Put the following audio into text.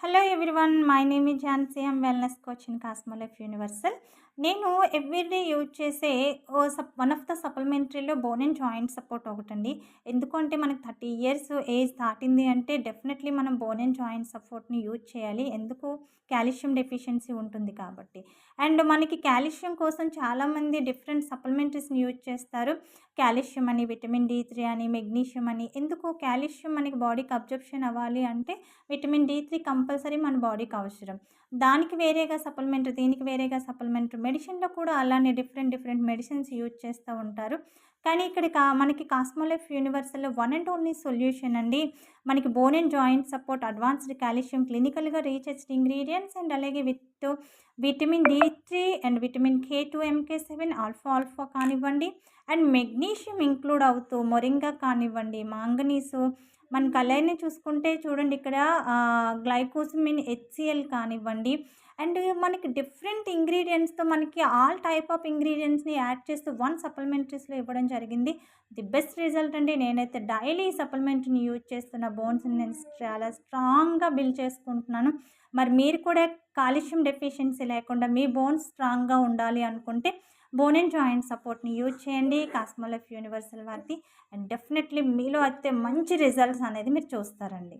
Hello everyone, my name is Jhansi. I'm wellness coach in Cosmolife Universal. నేను everyday use చేసే one of the సప్లిమెంటరీలో bone and joint support ఒకటండి. ఎందుకంటే మనకు 30 years age దాటింది అంటే డెఫినెట్లీ మనం బోన్ అండ్ జాయింట్ సపోర్ట్ని యూజ్ చేయాలి. ఎందుకు? కాల్షియం డెఫిషియన్సీ ఉంటుంది కాబట్టి. అండ్ మనకి కాల్షియం కోసం చాలామంది డిఫరెంట్ సప్లిమెంటరీస్ని యూజ్ చేస్తారు. కాల్షియం అని, విటమిన్ D3 అని, మెగ్నీషియం అని. ఎందుకు? కాల్షియం మనకి బాడీకి అబ్జర్ప్షన్ అవ్వాలి అంటే విటమిన్ D3 కంపల్సరీ మన బాడీకి అవసరం. దానికి వేరేగా సప్లిమెంట్, దీనికి వేరేగా సప్లిమెంట్. మెడిసిన్‌లో కూడా అలానే డిఫరెంట్ మెడిసిన్స్ యూజ్ చేస్తూ ఉంటారు. కానీ ఇక్కడ మనకి కాస్మోలైఫ్ యూనివర్సల్‌లో వన్ అండ్ ఓన్లీ సొల్యూషన్ అండి. మనకి bone and joint support, advanced calcium, క్లినికల్‌గా రీసెర్చ్డ్ ఇంగ్రీడియెంట్స్ అండ్ అలాగే with vitamin D3 and vitamin K2, MK7, alpha కానివ్వండి, అండ్ మెగ్నీషియం ఇంక్లూడ్ అవుతూ మొరింగా కానివ్వండి, మాంగనీసు, మన కలర్‌ని చూసుకుంటే చూడండి ఇక్కడ గ్లైకోసమిన్ HCl కానివ్వండి, అండ్ మనకి డిఫరెంట్ ఇంగ్రీడియెంట్స్‌తో మనకి ఆల్ టైప్ ఆఫ్ ఇంగ్రీడియెంట్స్‌ని యాడ్ చేస్తూ వన్ సప్లిమెంటరీస్‌లో ఇవ్వడం జరిగింది. ది బెస్ట్ రిజల్ట్ అండి. నేనైతే డైలీ సప్లిమెంట్‌ని యూజ్ చేస్తున్న బోన్స్‌ని నేను చాలా స్ట్రాంగ్‌గా బిల్డ్ చేసుకుంటున్నాను. మరి మీరు కూడా కాల్షియం డెఫిషియన్సీ లేకుండా మీ బోన్స్ స్ట్రాంగ్‌గా ఉండాలి అనుకుంటే బోన్ అండ్ జాయింట్ సపోర్ట్‌ని యూజ్ చేయండి, కాస్మోలైఫ్ యూనివర్సల్ వారిది. అండ్ డెఫినెట్లీ మీలో అయితే మంచి రిజల్ట్స్ అనేది మీరు చూస్తారండి.